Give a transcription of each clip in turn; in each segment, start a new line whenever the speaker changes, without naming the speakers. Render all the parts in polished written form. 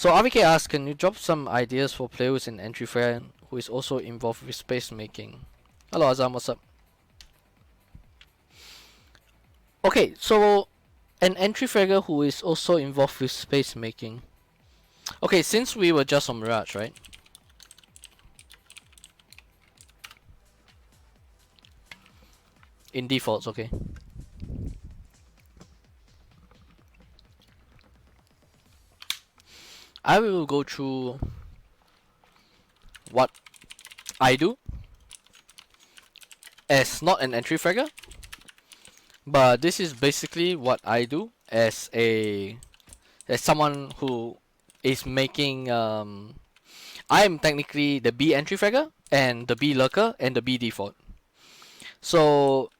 So RVK asks, can you drop some ideas for players in entry fan who is also involved with space making? Hello Azam, what's up? Okay, so an entry fragger who is also involved with space making. Okay, since we were just on Mirage, right? In defaults, okay. I will go through what I do as not an entry fragger, but this is basically what I do as someone who is making I am technically the B entry fragger and the B lurker and the B default. So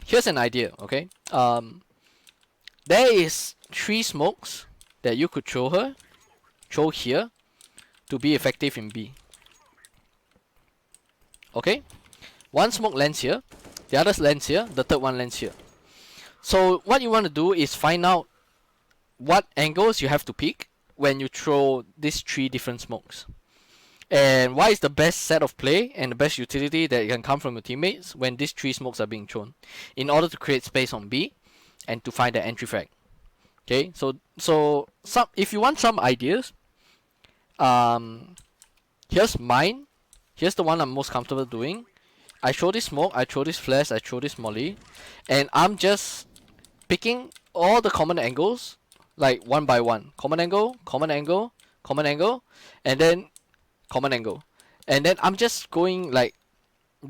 here's an idea, okay? There is 3 smokes that you could throw here to be effective in B. Okay? One smoke lands here, the others lands here, the third one lands here. So what you want to do is find out what angles you have to pick when you throw these 3 different smokes. And what is the best set of play and the best utility that can come from your teammates when these 3 smokes are being thrown in order to create space on B and to find the entry frag. Okay, so some if you want some ideas, here's mine. Here's the one I'm most comfortable doing. I throw this smoke, I throw this flash, I throw this molly, and I'm just picking all the common angles, like one by one. Common angle, common angle, common angle, and then common angle. And then I'm just going like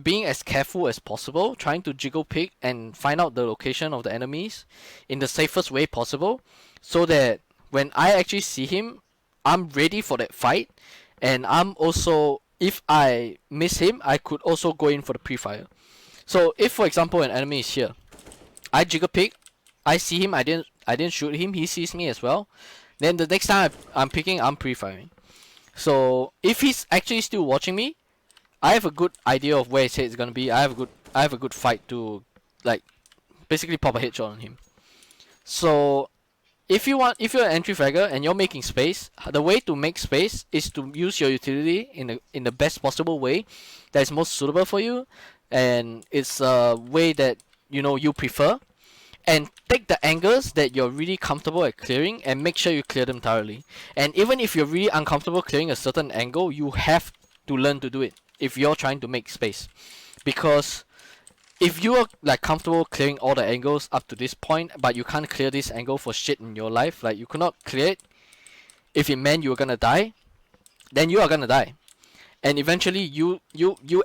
being as careful as possible, trying to jiggle pick and find out the location of the enemies in the safest way possible, so that when I actually see him, I'm ready for that fight, and I'm also, if I miss him, I could also go in for the pre-fire. So if for example an enemy is here, I jiggle pick, I see him, I didn't shoot him, he sees me as well, then the next time I'm picking, I'm pre-firing. So if he's actually still watching me, I have a good idea of where his head is gonna be. I have a good fight to like basically pop a headshot on him. So if you're an entry fragger and you're making space, the way to make space is to use your utility in the best possible way that is most suitable for you, and it's a way that you prefer, and take the angles that you're really comfortable at clearing and make sure you clear them thoroughly. And even if you're really uncomfortable clearing a certain angle, you have to learn to do it if you're trying to make space, because if you are like comfortable clearing all the angles up to this point, but you can't clear this angle for shit in your life, like you could not clear it if it meant you were gonna die, then you are gonna die, and eventually you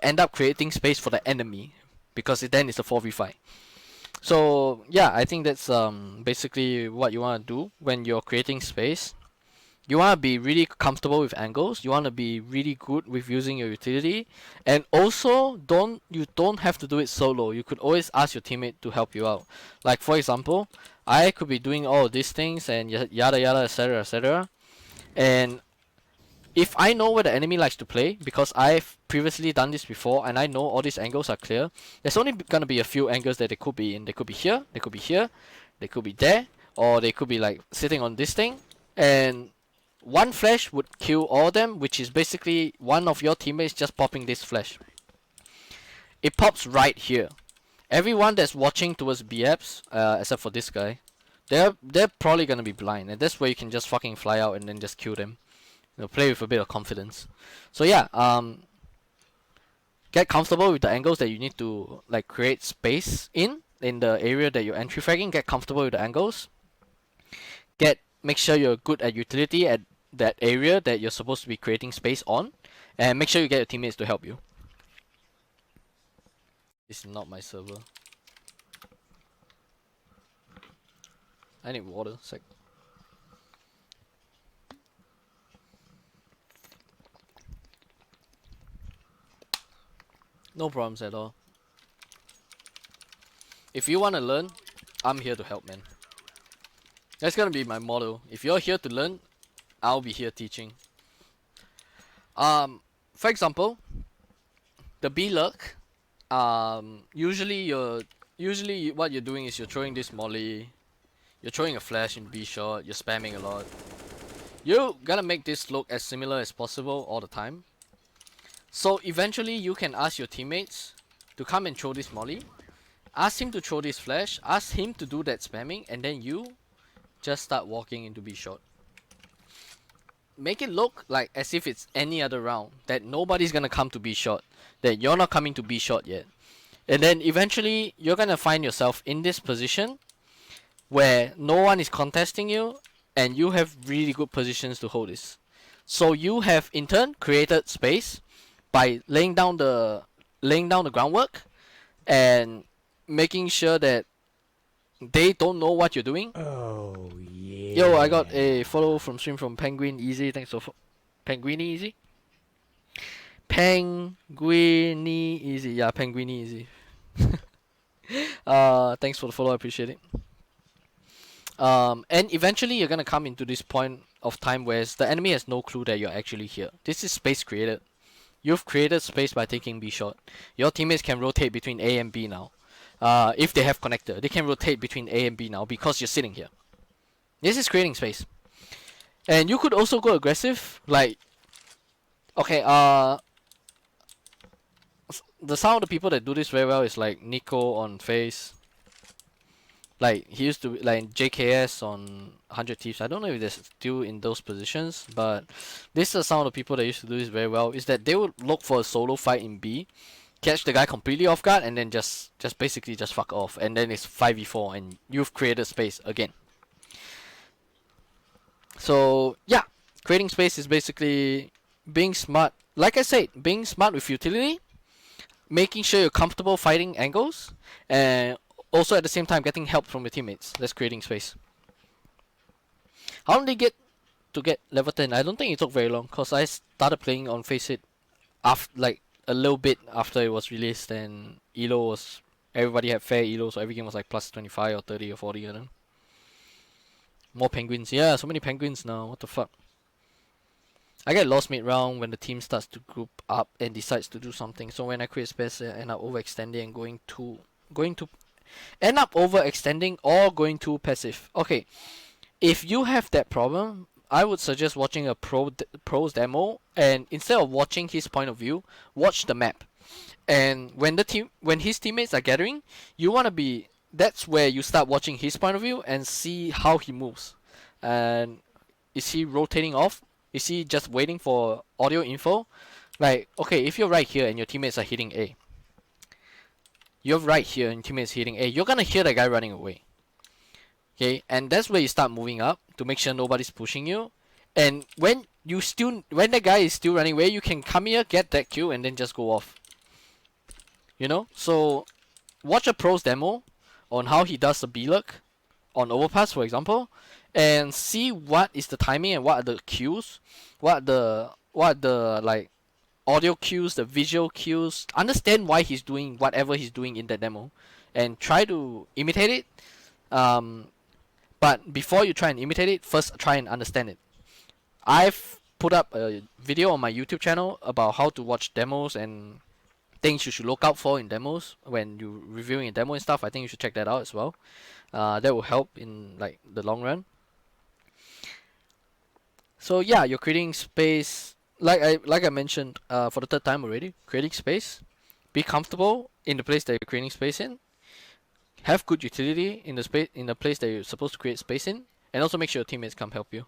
end up creating space for the enemy, because then it's a 4v5. So yeah, I think that's basically what you want to do when you're creating space. You want to be really comfortable with angles, you want to be really good with using your utility, and also you don't have to do it solo. You could always ask your teammate to help you out. Like for example, I could be doing all these things and yada yada etc etc, and if I know where the enemy likes to play, because I've previously done this before and I know all these angles are clear, there's only gonna be a few angles that they could be in. They could be here, they could be here, they could be there, or they could be like sitting on this thing, and one flash would kill all of them, which is basically one of your teammates just popping this flash. It pops right here. Everyone that's watching towards BFs, except for this guy, they're probably gonna be blind, and that's where you can just fucking fly out and then just kill them. Play with a bit of confidence. So yeah, get comfortable with the angles that you need to like create space in the area that you're entry fragging. Get comfortable with the angles. Make sure you're good at utility at that area that you're supposed to be creating space on, and make sure you get your teammates to help you. This is not my server. I need water. Sec. No problems at all. If you want to learn, I'm here to help, man. That's gonna be my motto. If you're here to learn, I'll be here teaching. For example, the B lurk. Usually what you're doing is you're throwing this molly, you're throwing a flash in B shot, you're spamming a lot. you gotta make this look as similar as possible all the time. So eventually you can ask your teammates to come and throw this molly, ask him to throw this flash, ask him to do that spamming, and then you just start walking into B shot. Make it look like as if it's any other round, that nobody's gonna come to B shot, that you're not coming to B shot yet. And then eventually you're gonna find yourself in this position where no one is contesting you and you have really good positions to hold this. So you have in turn created space by laying down the groundwork and making sure that they don't know what you're doing.
Oh yeah.
Yo, I got a follow from stream from Penguin Easy. Thanks for Penguini Easy. Penguini Easy. Yeah, Penguini Easy. Thanks for the follow. I appreciate it. And eventually you're gonna come into this point of time where the enemy has no clue that you're actually here. This is space created. You've created space by taking B shot. Your teammates can rotate between A and B now. If they have connector, they can rotate between A and B now because you're sitting here. This is creating space. And you could also go aggressive, like, okay, some of the people that do this very well is like Nico on FaZe. Like, he used to, like, JKS on 100 Thieves. I don't know if they're still in those positions, but these are some of the people that used to do this very well, is that they would look for a solo fight in B, catch the guy completely off guard, and then just basically just fuck off. And then it's 5v4, and you've created space again. So, yeah, creating space is basically being smart. Like I said, being smart with utility, making sure you're comfortable fighting angles, and also at the same time getting help from your teammates. That's creating space. How did they get level 10? I don't think it took very long, because I started playing on FaceIt after, like, a little bit after it was released, and elo was, everybody had fair elo, so every game was like plus 25 or 30 or 40 of them. More penguins. Yeah, so many penguins now. What the fuck? I get lost mid-round when the team starts to group up and decides to do something. So when I create space, I end up overextending and going too or going too passive. Okay, if you have that problem, I would suggest watching a pro's demo, and instead of watching his point of view, watch the map. And when his teammates are gathering, that's where you start watching his point of view and see how he moves. And is he rotating off? Is he just waiting for audio info? Like, okay, if you're right here and your teammates are hitting A, you're right here and teammates hitting A, you're gonna hear the guy running away. Okay, and that's where you start moving up to make sure nobody's pushing you. And when the guy is still running away, you can come here, get that kill, and then just go off. You know? So watch a pro's demo on how he does the B-lurk on overpass, for example, and see what is the timing and what are the cues, what are the like audio cues, the visual cues. Understand why he's doing whatever he's doing in the demo, and try to imitate it. But before you try and imitate it, first try and understand it. I've put up a video on my YouTube channel about how to watch demos and things you should look out for in demos when you're reviewing a demo and stuff. I think you should check that out as well. That will help in like the long run. So yeah, you're creating space. Like I mentioned for the third time already. Creating space. Be comfortable in the place that you're creating space in. Have good utility in the place that you're supposed to create space in, and also make sure your teammates come help you.